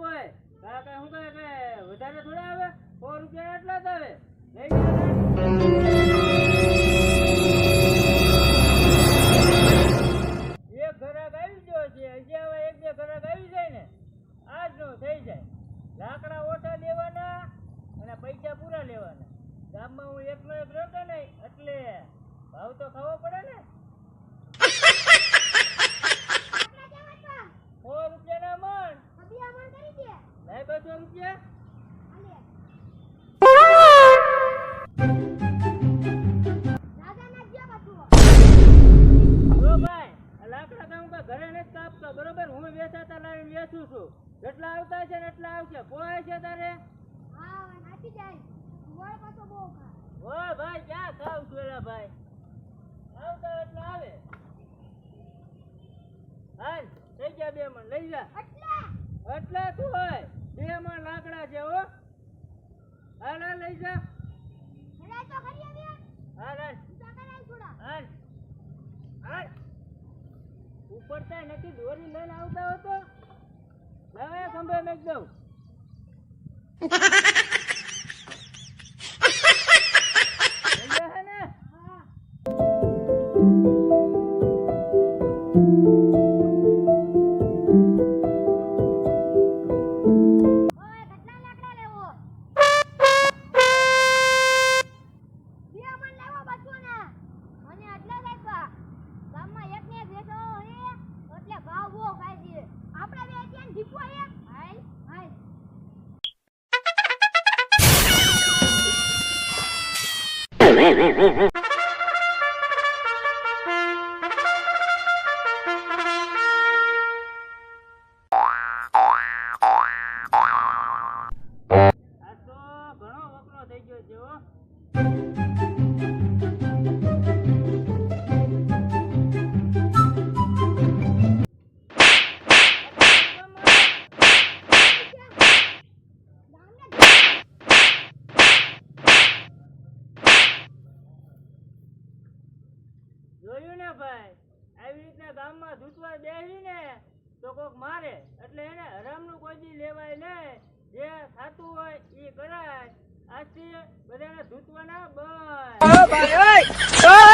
હોય કાકા શું કહે કે વધારે થોડા આવે 100 રૂપિયા એટલા જ આવે લઈ એક ઘરાક આવી ગયો છે હજી હવે એક બે ઘરાક આવી જાય ને આજ નો થઈ જાય લાકડા ઓછા લેવાના અને પૈસા પૂરા લેવાના ગામમાં હું એકનો એક રહેતો નહીં એટલે ભાવ તો ખાવો પડે ને 100 રૂપિયાના મણ લાય 200 રૂપિયા જો ભાઈ આ લાકડા તો હું ઘરે નથી કાપતો બરોબર હું વેચાતા લાવીને વેચું છું જેટલા આવતા છે ને એટલા આવશે પોહાય છે તારે ઓ ભાઈ ક્યાં ખાવ છું એલા ભાઈ આવતા એટલા આવે હાલ થઈ ગયા 2 મણ લઈ જા એટલા તું હોય 2 મણ લાકડા છે હો હાલ હાલ લઈ જા હાલ હાલ હાલ હાલ ઉપડતા નથી દોરી લઈને આવતા હો તો લાવે ખંભે મેક દઉં જોયું ને ભાઈ આવી રીતના ગામમાં ધૂતવા બેસી ને તો કોક મારે એટલે એને હરામનું કોઈ દી લેવાય નહીં જે થતું હોય એ કરાય આજથી બધાને ધૂતવાના બંધ